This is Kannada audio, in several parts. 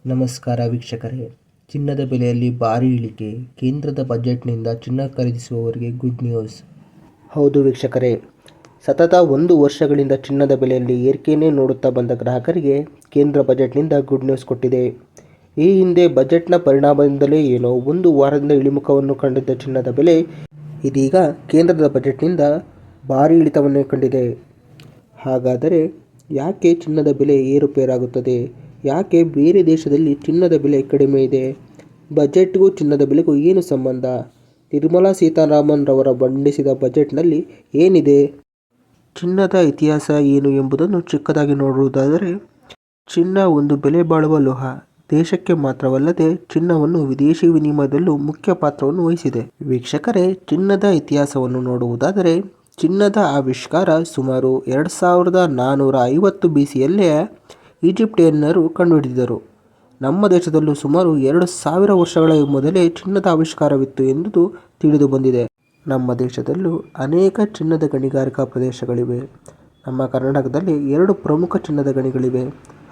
ನಮಸ್ಕಾರ ವೀಕ್ಷಕರೇ. ಚಿನ್ನದ ಬೆಲೆಯಲ್ಲಿ ಭಾರಿ ಇಳಿಕೆ. ಕೇಂದ್ರದ ಬಜೆಟ್ನಿಂದ ಚಿನ್ನ ಖರೀದಿಸುವವರಿಗೆ ಗುಡ್ ನ್ಯೂಸ್. ಹೌದು ವೀಕ್ಷಕರೇ, ಸತತ 1 ವರ್ಷಗಳಿಂದ ಚಿನ್ನದ ಬೆಲೆಯಲ್ಲಿ ಏರಿಕೆಯನ್ನೇ ನೋಡುತ್ತಾ ಬಂದ ಗ್ರಾಹಕರಿಗೆ ಕೇಂದ್ರ ಬಜೆಟ್ನಿಂದ ಗುಡ್ ನ್ಯೂಸ್ ಕೊಟ್ಟಿದೆ. ಈ ಹಿಂದೆ ಬಜೆಟ್ನ ಪರಿಣಾಮದಿಂದಲೇ ಏನೋ 1 ವಾರದಿಂದ ಇಳಿಮುಖವನ್ನು ಕಂಡಿದ್ದ ಚಿನ್ನದ ಬೆಲೆ ಇದೀಗ ಕೇಂದ್ರದ ಬಜೆಟ್ನಿಂದ ಭಾರಿ ಇಳಿತವನ್ನು ಕಂಡಿದೆ. ಹಾಗಾದರೆ ಯಾಕೆ ಚಿನ್ನದ ಬೆಲೆ ಏರುಪೇರಾಗುತ್ತದೆ? ಯಾಕೆ ಬೇರೆ ದೇಶದಲ್ಲಿ ಚಿನ್ನದ ಬೆಲೆ ಕಡಿಮೆ ಇದೆ? ಬಜೆಟ್ಗೂ ಚಿನ್ನದ ಬೆಲೆಗೂ ಏನು ಸಂಬಂಧ? ನಿರ್ಮಲಾ ಸೀತಾರಾಮನ್ ರವರು ಮಂಡಿಸಿದ ಬಜೆಟ್ನಲ್ಲಿ ಏನಿದೆ? ಚಿನ್ನದ ಇತಿಹಾಸ ಏನು ಎಂಬುದನ್ನು ಚಿಕ್ಕದಾಗಿ ನೋಡುವುದಾದರೆ, ಚಿನ್ನ ಒಂದು ಬೆಲೆ ಬಾಳುವ ಲೋಹ. ದೇಶಕ್ಕೆ ಮಾತ್ರವಲ್ಲದೆ ಚಿನ್ನವನ್ನು ವಿದೇಶಿ ವಿನಿಮಯದಲ್ಲೂ ಮುಖ್ಯ ಪಾತ್ರವನ್ನು ವಹಿಸಿದೆ. ವೀಕ್ಷಕರೇ, ಚಿನ್ನದ ಇತಿಹಾಸವನ್ನು ನೋಡುವುದಾದರೆ, ಚಿನ್ನದ ಆವಿಷ್ಕಾರ ಸುಮಾರು 2450 BCಯಲ್ಲೇ ಈಜಿಪ್ಟಿಯನ್ನರು ಕಂಡುಹಿಡಿದರು. ನಮ್ಮ ದೇಶದಲ್ಲೂ ಸುಮಾರು 2000 ವರ್ಷಗಳ ಮೊದಲೇ ಚಿನ್ನದ ಆವಿಷ್ಕಾರವಿತ್ತು ಎಂಬುದು ತಿಳಿದು ಬಂದಿದೆ. ನಮ್ಮ ದೇಶದಲ್ಲೂ ಅನೇಕ ಚಿನ್ನದ ಗಣಿಗಾರಿಕಾ ಪ್ರದೇಶಗಳಿವೆ. ನಮ್ಮ ಕರ್ನಾಟಕದಲ್ಲಿ 2 ಪ್ರಮುಖ ಚಿನ್ನದ ಗಣಿಗಳಿವೆ.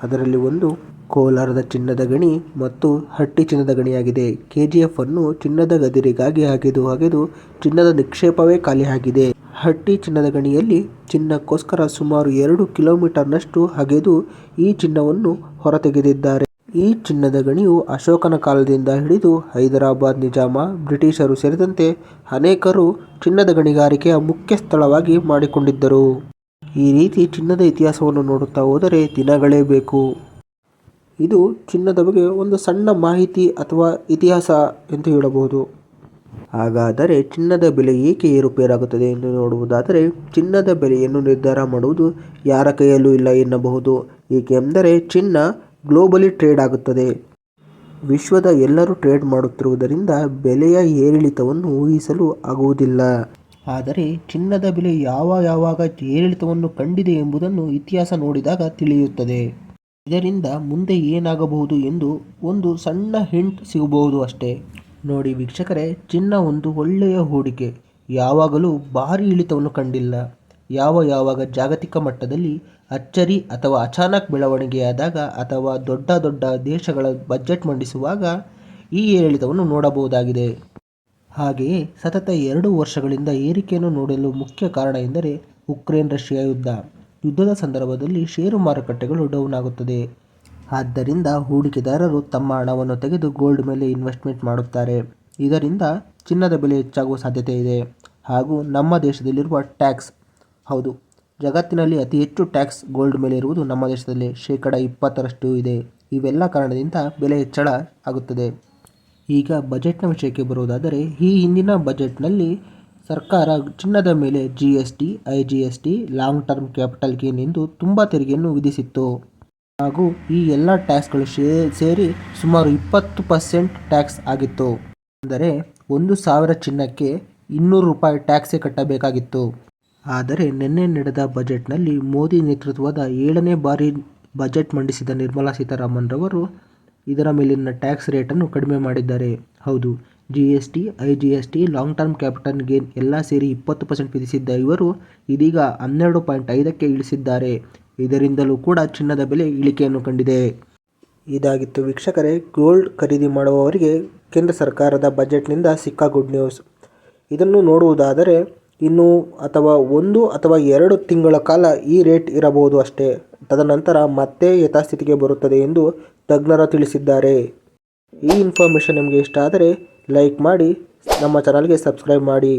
ಅದರಲ್ಲಿ ಒಂದು ಕೋಲಾರದ ಚಿನ್ನದ ಗಣಿ ಮತ್ತು ಹಟ್ಟಿ ಚಿನ್ನದ ಗಣಿಯಾಗಿದೆ. KGF ಅನ್ನು ಚಿನ್ನದ ಗದಿರಿಗಾಗಿ ಅಗೆದು ಚಿನ್ನದ ನಿಕ್ಷೇಪವೇ ಖಾಲಿಯಾಗಿದೆ. ಹಟ್ಟಿ ಚಿನ್ನದ ಗಣಿಯಲ್ಲಿ ಚಿನ್ನಕ್ಕೋಸ್ಕರ ಸುಮಾರು 2 ಕಿಲೋಮೀಟರ್ನಷ್ಟು ಅಗೆದು ಈ ಚಿನ್ನವನ್ನು ಹೊರತೆಗೆದಿದ್ದಾರೆ. ಈ ಚಿನ್ನದ ಗಣಿಯು ಅಶೋಕನ ಕಾಲದಿಂದ ಹಿಡಿದು ಹೈದರಾಬಾದ್ ನಿಜಾಮ, ಬ್ರಿಟಿಷರು ಸೇರಿದಂತೆ ಅನೇಕರು ಚಿನ್ನದ ಗಣಿಗಾರಿಕೆಯ ಮುಖ್ಯ ಸ್ಥಳವಾಗಿ ಮಾಡಿಕೊಂಡಿದ್ದರು. ಈ ರೀತಿ ಚಿನ್ನದ ಇತಿಹಾಸವನ್ನು ನೋಡುತ್ತಾ ಹೋದರೆ ದಿನಗಳೇ ಬೇಕು. ಇದು ಚಿನ್ನದ ಬಗ್ಗೆ ಒಂದು ಸಣ್ಣ ಮಾಹಿತಿ ಅಥವಾ ಇತಿಹಾಸ ಎಂದು ಹೇಳಬಹುದು. ಹಾಗಾದರೆ ಚಿನ್ನದ ಬೆಲೆ ಏಕೆ ಏರುಪೇರಾಗುತ್ತದೆ ಎಂದು ನೋಡುವುದಾದರೆ, ಚಿನ್ನದ ಬೆಲೆಯನ್ನು ನಿರ್ಧಾರ ಮಾಡುವುದು ಯಾರ ಕೈಯಲ್ಲೂ ಇಲ್ಲ ಎನ್ನಬಹುದು. ಏಕೆಂದರೆ ಚಿನ್ನ ಗ್ಲೋಬಲಿ ಟ್ರೇಡ್ ಆಗುತ್ತದೆ. ವಿಶ್ವದ ಎಲ್ಲರೂ ಟ್ರೇಡ್ ಮಾಡುತ್ತಿರುವುದರಿಂದ ಬೆಲೆಯ ಏರಿಳಿತವನ್ನು ಊಹಿಸಲು ಆಗುವುದಿಲ್ಲ. ಆದರೆ ಚಿನ್ನದ ಬೆಲೆ ಯಾವಾಗ ಏರಿಳಿತವನ್ನು ಕಂಡಿದೆ ಎಂಬುದನ್ನು ಇತಿಹಾಸ ನೋಡಿದಾಗ ತಿಳಿಯುತ್ತದೆ. ಇದರಿಂದ ಮುಂದೆ ಏನಾಗಬಹುದು ಎಂದು ಒಂದು ಸಣ್ಣ ಹಿಂಟ್ ಸಿಗಬಹುದು ಅಷ್ಟೇ. ನೋಡಿ ವೀಕ್ಷಕರೇ, ಚಿನ್ನ ಒಂದು ಒಳ್ಳೆಯ ಹೂಡಿಕೆ. ಯಾವಾಗಲೂ ಭಾರಿ ಇಳಿತವನ್ನು ಕಂಡಿಲ್ಲ. ಯಾವಾಗ ಜಾಗತಿಕ ಮಟ್ಟದಲ್ಲಿ ಅಚ್ಚರಿ ಅಥವಾ ಅಚಾನಕ್ ಬೆಳವಣಿಗೆಯಾದಾಗ ಅಥವಾ ದೊಡ್ಡ ದೇಶಗಳ ಬಜೆಟ್ ಮಂಡಿಸುವಾಗ ಈ ಏರಿಳಿತವನ್ನು ನೋಡಬಹುದಾಗಿದೆ. ಹಾಗೆಯೇ ಸತತ 2 ವರ್ಷಗಳಿಂದ ಏರಿಕೆಯನ್ನು ನೋಡಲು ಮುಖ್ಯ ಕಾರಣ ಎಂದರೆ ಉಕ್ರೇನ್ ರಷ್ಯಾ ಯುದ್ಧ. ಯುದ್ಧದ ಸಂದರ್ಭದಲ್ಲಿ ಷೇರು ಮಾರುಕಟ್ಟೆಗಳು ಡೌನ್ ಆಗುತ್ತದೆ. ಆದ್ದರಿಂದ ಹೂಡಿಕೆದಾರರು ತಮ್ಮ ಹಣವನ್ನು ತೆಗೆದು ಗೋಲ್ಡ್ ಮೇಲೆ ಇನ್ವೆಸ್ಟ್ಮೆಂಟ್ ಮಾಡುತ್ತಾರೆ. ಇದರಿಂದ ಚಿನ್ನದ ಬೆಲೆ ಹೆಚ್ಚಾಗುವ ಸಾಧ್ಯತೆ ಇದೆ. ಹಾಗೂ ನಮ್ಮ ದೇಶದಲ್ಲಿರುವ ಟ್ಯಾಕ್ಸ್, ಹೌದು, ಜಗತ್ತಿನಲ್ಲಿ ಅತಿ ಹೆಚ್ಚು ಟ್ಯಾಕ್ಸ್ ಗೋಲ್ಡ್ ಮೇಲೆ ಇರುವುದು ನಮ್ಮ ದೇಶದಲ್ಲಿ 20% ಇದೆ. ಇವೆಲ್ಲ ಕಾರಣದಿಂದ ಬೆಲೆ ಹೆಚ್ಚಳ ಆಗುತ್ತದೆ. ಈಗ ಬಜೆಟ್ನ ವಿಷಯಕ್ಕೆ ಬರುವುದಾದರೆ, ಈ ಹಿಂದಿನ ಬಜೆಟ್ನಲ್ಲಿ ಸರ್ಕಾರ ಚಿನ್ನದ ಮೇಲೆ GST, IGST, long term capital gain ಎಂದು ತುಂಬ ತೆರಿಗೆಯನ್ನು ವಿಧಿಸಿತ್ತು. ಹಾಗೂ ಈ ಎಲ್ಲ ಟ್ಯಾಕ್ಸ್ಗಳು ಸೇರಿ ಸುಮಾರು 20% ಟ್ಯಾಕ್ಸ್ ಆಗಿತ್ತು. ಅಂದರೆ 1,000 ಚಿನ್ನಕ್ಕೆ 200 ರೂಪಾಯಿ ಟ್ಯಾಕ್ಸೇ ಕಟ್ಟಬೇಕಾಗಿತ್ತು. ಆದರೆ ನಿನ್ನೆ ನಡೆದ ಬಜೆಟ್ನಲ್ಲಿ ಮೋದಿ ನೇತೃತ್ವದ 7ನೇ ಬಾರಿ ಬಜೆಟ್ ಮಂಡಿಸಿದ ನಿರ್ಮಲಾ ಸೀತಾರಾಮನ್ ರವರು ಇದರ ಮೇಲಿನ ಟ್ಯಾಕ್ಸ್ ರೇಟನ್ನು ಕಡಿಮೆ ಮಾಡಿದ್ದಾರೆ. ಹೌದು, GST, IGST, long term capital gain ಎಲ್ಲ ಸೇರಿ 20% ವಿಧಿಸಿದ್ದ ಇವರು ಇದೀಗ 12.5ಕ್ಕೆ ಇಳಿಸಿದ್ದಾರೆ. ಇದರಿಂದಲೂ ಕೂಡ ಚಿನ್ನದ ಬೆಲೆ ಇಳಿಕೆಯನ್ನು ಕಂಡಿದೆ. ಇದಾಗಿತ್ತು ವೀಕ್ಷಕರೇ, ಗೋಲ್ಡ್ ಖರೀದಿ ಮಾಡುವವರಿಗೆ ಕೇಂದ್ರ ಸರ್ಕಾರದ ಬಜೆಟ್ನಿಂದ ಸಿಕ್ಕ ಗುಡ್ ನ್ಯೂಸ್. ಇದನ್ನು ನೋಡುವುದಾದರೆ ಇನ್ನು 1 ಅಥವಾ 2 ತಿಂಗಳ ಕಾಲ ಈ ರೇಟ್ ಇರಬಹುದು ಅಷ್ಟೇ. ತದನಂತರ ಮತ್ತೆ ಯಥಾಸ್ಥಿತಿಗೆ ಬರುತ್ತದೆ ಎಂದು ತಜ್ಞರು ತಿಳಿಸಿದ್ದಾರೆ. ಈ ಇನ್ಫಾರ್ಮೇಷನ್ ನಿಮಗೆ ಇಷ್ಟ ಆದರೆ ಲೈಕ್ ಮಾಡಿ, ನಮ್ಮ ಚಾನಲ್ಗೆ ಸಬ್ಸ್ಕ್ರೈಬ್ ಮಾಡಿ.